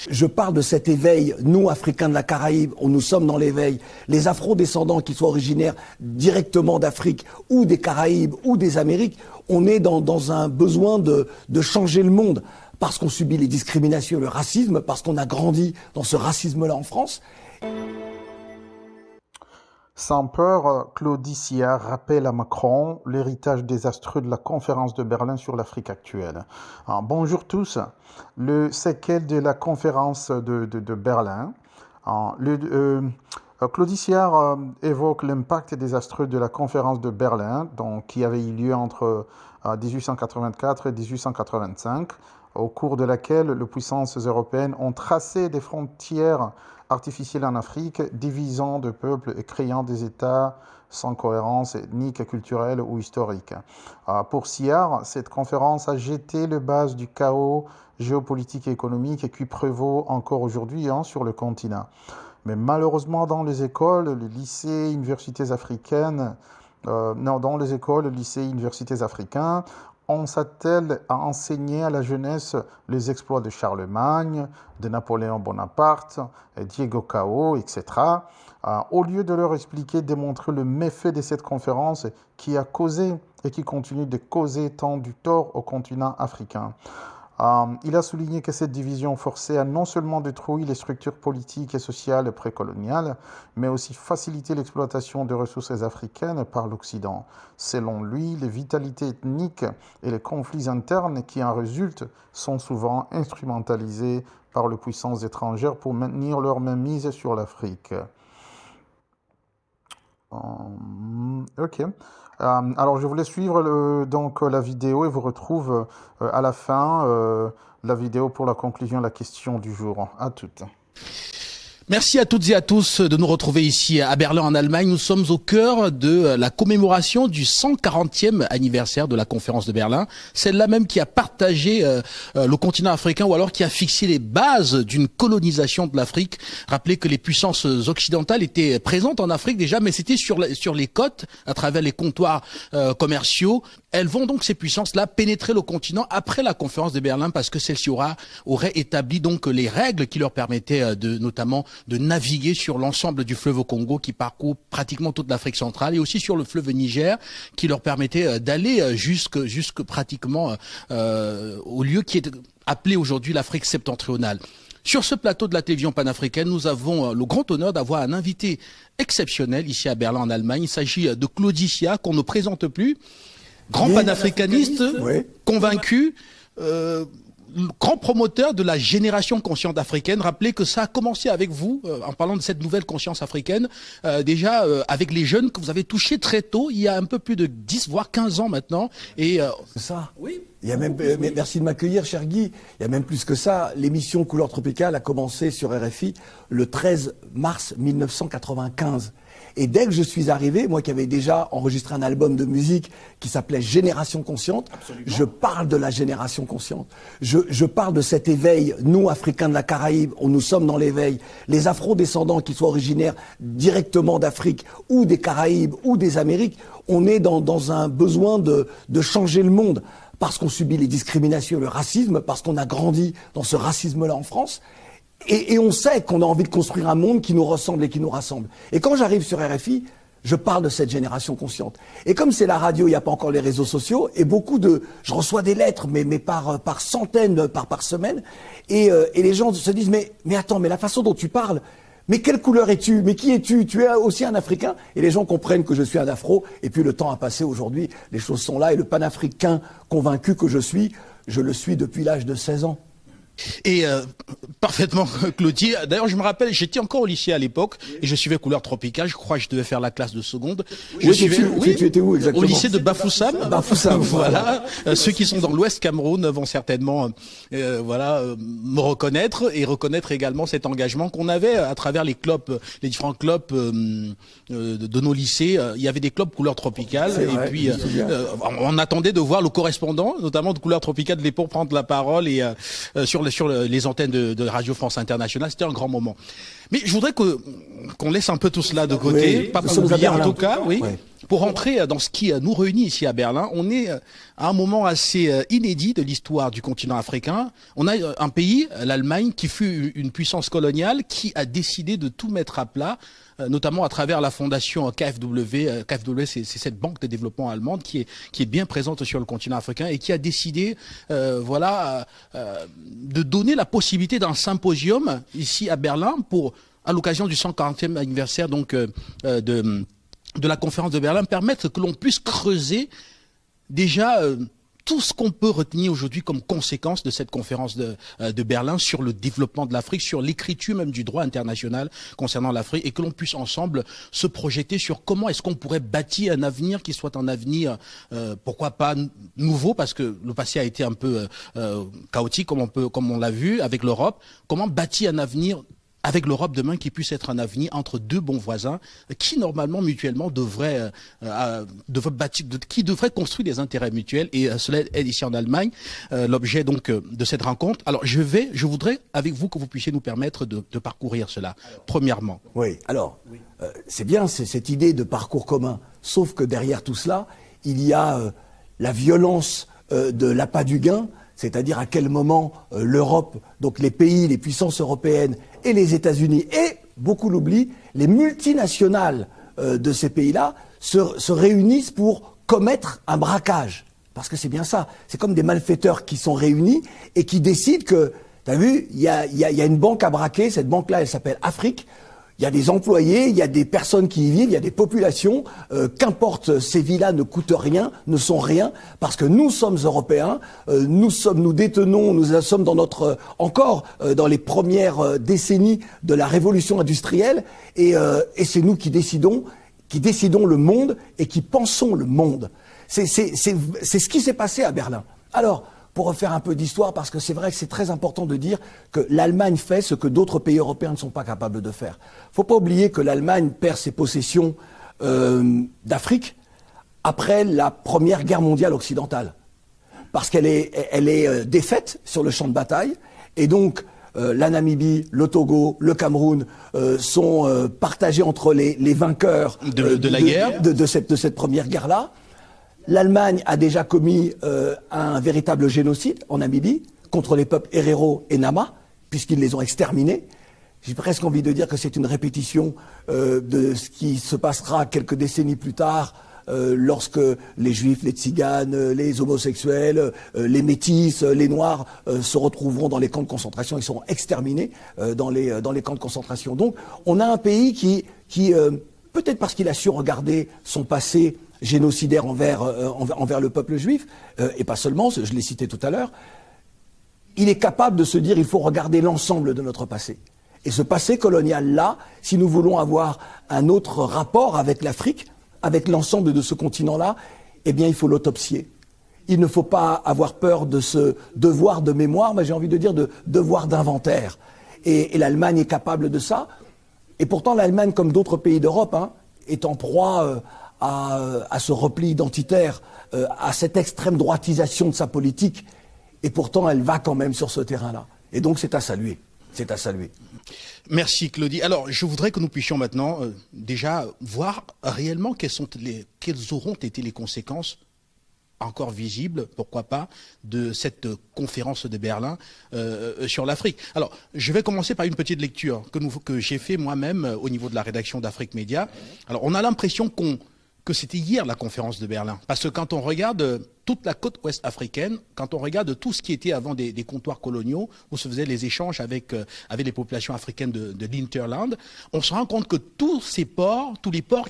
Je parle de cet éveil, nous, Africains de la Caraïbe, nous sommes dans l'éveil. Les Afro-descendants, qui soient originaires directement d'Afrique ou des Caraïbes ou des Amériques, on est dans un besoin de changer le monde. Parce qu'on subit les discriminations, le racisme, parce qu'on a grandi dans ce racisme-là en France. Sans peur, Claudie Sillard rappelle à Macron l'héritage désastreux de la conférence de Berlin sur l'Afrique actuelle. Alors, bonjour tous. Le séquel de la conférence de Berlin. Claudie Sillard évoque l'impact désastreux de la conférence de Berlin, qui avait eu lieu entre 1884 et 1885, au cours de laquelle les puissances européennes ont tracé des frontières artificielle en Afrique, divisant de peuples et créant des États sans cohérence ethnique, culturelle ou historique. Pour Sillard, cette conférence a jeté les bases du chaos géopolitique et économique qui prévaut encore aujourd'hui sur le continent. Mais malheureusement, dans les écoles, les lycées, universités africaines, universités africains, on s'attelle à enseigner à la jeunesse les exploits de Charlemagne, de Napoléon Bonaparte, Diego Cao, etc., au lieu de leur expliquer, démontrer le méfait de cette conférence qui a causé et qui continue de causer tant du tort au continent africain. Il a souligné que cette division forcée a non seulement détruit les structures politiques et sociales précoloniales, mais aussi facilité l'exploitation des ressources africaines par l'Occident. Selon lui, les vitalités ethniques et les conflits internes qui en résultent sont souvent instrumentalisés par les puissances étrangères pour maintenir leur mainmise sur l'Afrique. Ok. Alors, je voulais suivre la vidéo et vous retrouve à la fin la vidéo pour la conclusion, la question du jour. À toutes. Merci à toutes et à tous de nous retrouver ici à Berlin en Allemagne. Nous sommes au cœur de la commémoration du 140e anniversaire de la conférence de Berlin. Celle-là même qui a partagé le continent africain ou alors qui a fixé les bases d'une colonisation de l'Afrique. Rappelez que les puissances occidentales étaient présentes en Afrique déjà, mais c'était sur les côtes, à travers les comptoirs commerciaux. Elles vont donc, ces puissances-là, pénétrer le continent après la conférence de Berlin parce que celle-ci aurait établi donc les règles qui leur permettaient notamment de naviguer sur l'ensemble du fleuve Congo qui parcourt pratiquement toute l'Afrique centrale et aussi sur le fleuve Niger qui leur permettait d'aller jusque pratiquement au lieu qui est appelé aujourd'hui l'Afrique septentrionale. Sur ce plateau de la télévision panafricaine, nous avons le grand honneur d'avoir un invité exceptionnel ici à Berlin en Allemagne. Il s'agit de Claudie Sillard qu'on ne présente plus. Grand panafricaniste, oui, convaincu, grand promoteur de la génération consciente africaine. Rappelez que ça a commencé avec vous, en parlant de cette nouvelle conscience africaine, déjà avec les jeunes que vous avez touchés très tôt, il y a un peu plus de 10 voire 15 ans maintenant. Et c'est ça. Oui. Il y a même, merci de m'accueillir, cher Guy. Il y a même plus que ça. L'émission Couleur Tropicale a commencé sur RFI le 13 mars 1995. Et dès que je suis arrivé, moi qui avais déjà enregistré un album de musique qui s'appelait Génération Consciente, absolument, je parle de la génération consciente. Je parle de cet éveil, nous, Africains de la Caraïbe, nous sommes dans l'éveil. Les Afro-descendants, qui soient originaires directement d'Afrique ou des Caraïbes ou des Amériques, on est dans un besoin de changer le monde. Parce qu'on subit les discriminations, le racisme, parce qu'on a grandi dans ce racisme-là en France. Et on sait qu'on a envie de construire un monde qui nous ressemble et qui nous rassemble. Et quand j'arrive sur RFI, je parle de cette génération consciente. Et comme c'est la radio, il n'y a pas encore les réseaux sociaux, et je reçois des lettres, mais par centaines, par semaine, et les gens se disent, mais attends, mais la façon dont tu parles, mais quelle couleur es-tu? Mais qui es-tu? Tu es aussi un Africain? Et les gens comprennent que je suis un Afro, et puis le temps a passé aujourd'hui, les choses sont là, et le panafricain convaincu que je le suis depuis l'âge de 16 ans. Et parfaitement, Claudie. D'ailleurs, je me rappelle, j'étais encore au lycée à l'époque et je suivais Couleur Tropicale. Je crois que je devais faire la classe de seconde. Tu étais où exactement? Au lycée de Bafoussam. Bafoussam, voilà. Ceux qui sont dans l'Ouest Cameroun vont certainement, me reconnaître et reconnaître également cet engagement qu'on avait à travers les différents clubs de nos lycées. Il y avait des clubs Couleur Tropicale et puis on attendait de voir le correspondant, notamment de Couleur Tropicale de l'époque, prendre la parole et sur les antennes de Radio France Internationale. C'était un grand moment. Mais je voudrais qu'on laisse un peu tout cela de côté, pas pour oublier en tout cas, pour rentrer dans ce qui nous réunit ici à Berlin, on est à un moment assez inédit de l'histoire du continent africain. On a un pays, l'Allemagne, qui fut une puissance coloniale, qui a décidé de tout mettre à plat, notamment à travers la fondation KfW. KfW, c'est cette banque de développement allemande qui est bien présente sur le continent africain et qui a décidé, de donner la possibilité d'un symposium ici à Berlin à l'occasion du 140e anniversaire donc de la conférence de Berlin, permettre que l'on puisse creuser déjà tout ce qu'on peut retenir aujourd'hui comme conséquence de cette conférence de Berlin sur le développement de l'Afrique, sur l'écriture même du droit international concernant l'Afrique, et que l'on puisse ensemble se projeter sur comment est-ce qu'on pourrait bâtir un avenir qui soit un avenir, pourquoi pas nouveau, parce que le passé a été un peu chaotique, comme on l'a vu avec l'Europe. Comment bâtir un avenir avec l'Europe demain qui puisse être un avenir entre deux bons voisins qui normalement mutuellement devraient construire des intérêts mutuels, et cela est ici en Allemagne l'objet donc de cette rencontre. Alors je voudrais avec vous que vous puissiez nous permettre de parcourir cela. Premièrement. Oui. Alors c'est bien cette idée de parcours commun, sauf que derrière tout cela il y a la violence de l'appât du gain. C'est-à-dire à quel moment l'Europe, donc les pays, les puissances européennes et les États-Unis, et, beaucoup l'oublient, les multinationales de ces pays-là se réunissent pour commettre un braquage. Parce que c'est bien ça. C'est comme des malfaiteurs qui sont réunis et qui décident que, t'as vu, il y a une banque à braquer. Cette banque-là, elle s'appelle Afrique. Il y a des employés, il y a des personnes qui y vivent, il y a des populations. Qu'importe, ces villas ne coûtent rien, ne sont rien, parce que nous sommes Européens, nous sommes encore dans les premières décennies de la révolution industrielle, et c'est nous qui décidons le monde et qui pensons le monde. C'est ce qui s'est passé à Berlin. Alors, pour refaire un peu d'histoire, parce que c'est vrai que c'est très important de dire que l'Allemagne fait ce que d'autres pays européens ne sont pas capables de faire. Il ne faut pas oublier que l'Allemagne perd ses possessions d'Afrique après la Première Guerre mondiale occidentale. Parce qu'elle est défaite sur le champ de bataille, et donc la Namibie, le Togo, le Cameroun sont partagés entre les vainqueurs de la guerre, de cette Première Guerre-là. L'Allemagne a déjà commis un véritable génocide en Namibie contre les peuples Herero et Nama, puisqu'ils les ont exterminés. J'ai presque envie de dire que c'est une répétition de ce qui se passera quelques décennies plus tard, lorsque les Juifs, les Tziganes, les homosexuels, les Métis, les Noirs se retrouveront dans les camps de concentration et seront exterminés dans les camps de concentration. Donc on a un pays qui peut-être parce qu'il a su regarder son passé génocidaire envers le peuple juif, et pas seulement, je l'ai cité tout à l'heure, il est capable de se dire il faut regarder l'ensemble de notre passé. Et ce passé colonial-là, si nous voulons avoir un autre rapport avec l'Afrique, avec l'ensemble de ce continent-là, eh bien il faut l'autopsier. Il ne faut pas avoir peur de ce devoir de mémoire, mais j'ai envie de dire de devoir d'inventaire. Et l'Allemagne est capable de ça. Et pourtant l'Allemagne, comme d'autres pays d'Europe, est en proie à ce repli identitaire, à cette extrême droitisation de sa politique, et pourtant elle va quand même sur ce terrain-là. Et donc c'est à saluer. C'est à saluer. Merci Claudie. Alors je voudrais que nous puissions maintenant déjà voir réellement quelles auront été les conséquences encore visibles, pourquoi pas, de cette conférence de Berlin sur l'Afrique. Alors, je vais commencer par une petite lecture que j'ai fait moi-même au niveau de la rédaction d'Afrique Média. Alors, on a l'impression que c'était hier la conférence de Berlin. Parce que quand on regarde toute la côte ouest africaine, quand on regarde tout ce qui était avant des comptoirs coloniaux, où se faisaient les échanges avec les populations africaines de l'Hinterland, on se rend compte que tous les ports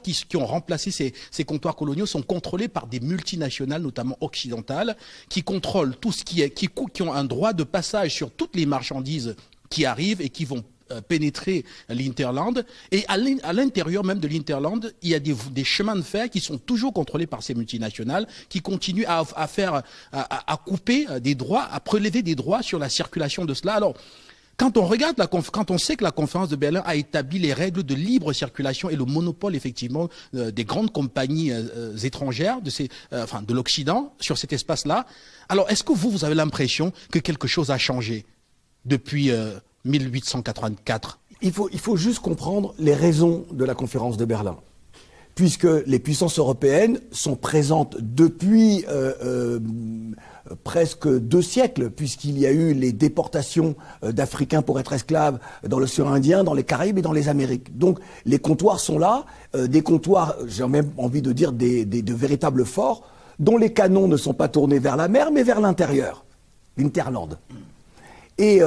qui ont remplacé ces comptoirs coloniaux sont contrôlés par des multinationales, notamment occidentales, qui contrôlent tout ce qui ont un droit de passage sur toutes les marchandises qui arrivent et qui vont pénétrer l'Hinterland, et à l'intérieur même de l'Hinterland, il y a des chemins de fer qui sont toujours contrôlés par ces multinationales, qui continuent à couper des droits, à prélever des droits sur la circulation de cela. Alors, quand on sait que la conférence de Berlin a établi les règles de libre circulation et le monopole effectivement des grandes compagnies étrangères de l'Occident sur cet espace-là, alors est-ce que vous avez l'impression que quelque chose a changé depuis 1884. Il faut juste comprendre les raisons de la conférence de Berlin. puisque les puissances européennes sont présentes depuis presque 2 siècles, puisqu'il y a eu les déportations d'Africains pour être esclaves dans l'océan Indien, dans les Caraïbes et dans les Amériques. Donc les comptoirs sont là, des comptoirs, j'ai même envie de dire de véritables forts, dont les canons ne sont pas tournés vers la mer, mais vers l'intérieur, l'interland. Et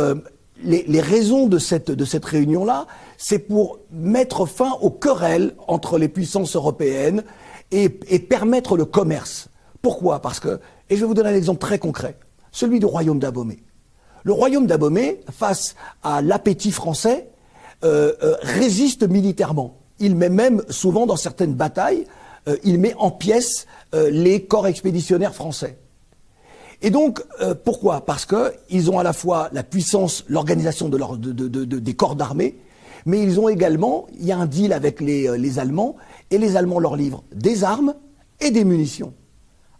les raisons de cette réunion-là, c'est pour mettre fin aux querelles entre les puissances européennes et permettre le commerce. Pourquoi? Parce que, et je vais vous donner un exemple très concret, celui du royaume d'Abomey. Le royaume d'Abomey, face à l'appétit français, résiste militairement. Il met même, souvent dans certaines batailles, il met en pièces les corps expéditionnaires français. Et donc, pourquoi? Parce qu'ils ont à la fois la puissance, l'organisation des corps d'armée, mais ils ont également, il y a un deal avec les Allemands, et les Allemands leur livrent des armes et des munitions.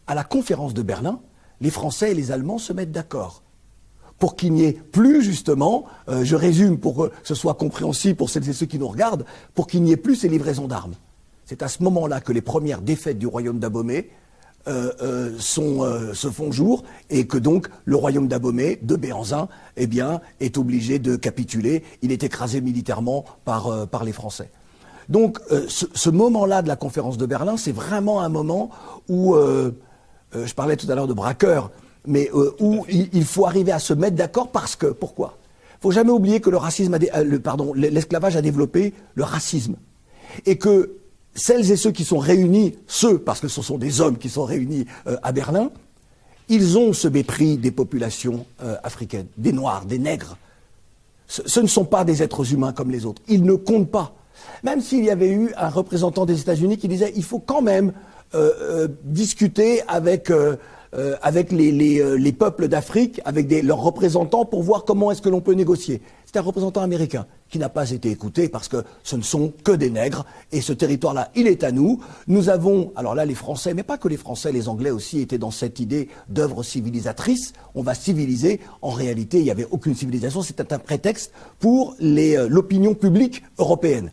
À la conférence de Berlin, les Français et les Allemands se mettent d'accord pour qu'il n'y ait plus, justement, je résume pour que ce soit compréhensible pour celles et ceux qui nous regardent, pour qu'il n'y ait plus ces livraisons d'armes. C'est à ce moment-là que les premières défaites du royaume d'Abomey se font jour, et que donc le royaume d'Abomey, de Béhanzin, eh bien, est obligé de capituler. Il est écrasé militairement par les Français. Donc ce moment-là de la conférence de Berlin, c'est vraiment un moment où, je parlais tout à l'heure de braqueurs, mais où il faut arriver à se mettre d'accord parce que, pourquoi? Il ne faut jamais oublier que l'esclavage a développé le racisme. Et que celles et ceux qui sont réunis, parce que ce sont des hommes qui sont réunis à Berlin, ils ont ce mépris des populations africaines, des Noirs, des Nègres. Ce ne sont pas des êtres humains comme les autres. Ils ne comptent pas. Même s'il y avait eu un représentant des États-Unis qui disait il faut quand même discuter avec les peuples d'Afrique, avec leurs représentants pour voir comment est-ce que l'on peut négocier. C'est un représentant américain qui n'a pas été écouté parce que ce ne sont que des nègres et ce territoire-là, il est à nous. Nous avons, alors là les Français, mais pas que les Français, les Anglais aussi étaient dans cette idée d'œuvre civilisatrice. On va civiliser. En réalité, il n'y avait aucune civilisation. C'était un prétexte pour l'opinion publique européenne.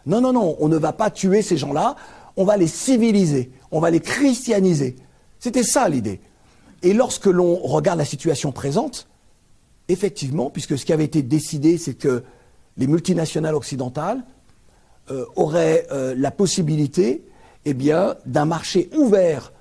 Non, non, non, on ne va pas tuer ces gens-là. On va les civiliser. On va les christianiser. C'était ça l'idée. Et lorsque l'on regarde la situation présente, effectivement, puisque ce qui avait été décidé, c'est que les multinationales occidentales auraient la possibilité d'un marché ouvert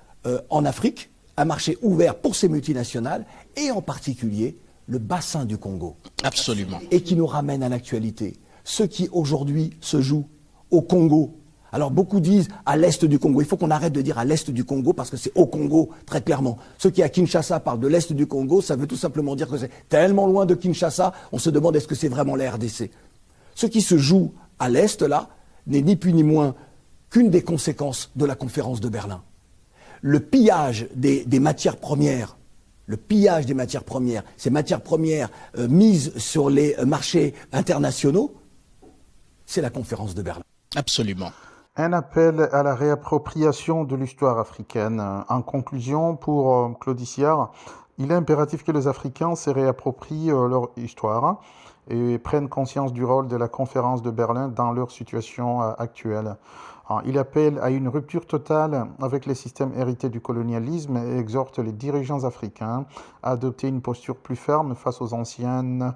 en Afrique, un marché ouvert pour ces multinationales, et en particulier le bassin du Congo. Absolument. Et qui nous ramène à l'actualité. Ce qui aujourd'hui se joue au Congo. Alors beaucoup disent à l'est du Congo. Il faut qu'on arrête de dire à l'est du Congo parce que c'est au Congo, très clairement. Ceux qui à Kinshasa parlent de l'est du Congo, ça veut tout simplement dire que c'est tellement loin de Kinshasa, on se demande est-ce que c'est vraiment la RDC. Ce qui se joue à l'est, là, n'est ni plus ni moins qu'une des conséquences de la conférence de Berlin. Le pillage des matières premières, ces matières premières mises sur les marchés internationaux, c'est la conférence de Berlin. Absolument. Un appel à la réappropriation de l'histoire africaine. En conclusion, pour Claude Issiard, il est impératif que les Africains se réapproprient leur histoire et prennent conscience du rôle de la conférence de Berlin dans leur situation actuelle. Il appelle à une rupture totale avec les systèmes hérités du colonialisme et exhorte les dirigeants africains à adopter une posture plus ferme face aux anciennes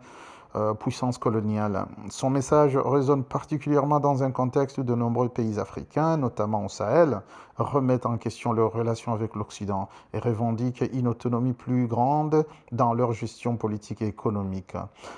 puissance coloniale. Son message résonne particulièrement dans un contexte où de nombreux pays africains, notamment au Sahel, remettent en question leurs relations avec l'Occident et revendiquent une autonomie plus grande dans leur gestion politique et économique.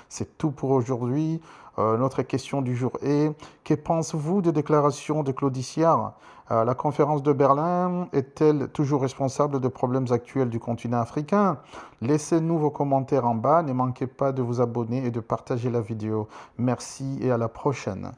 C'est tout pour aujourd'hui. Notre question du jour est: que pensez-vous des déclarations de Claude Issiard? La conférence de Berlin est-elle toujours responsable des problèmes actuels du continent africain? Laissez-nous vos commentaires en bas. Ne manquez pas de vous abonner et de partager la vidéo. Merci et à la prochaine.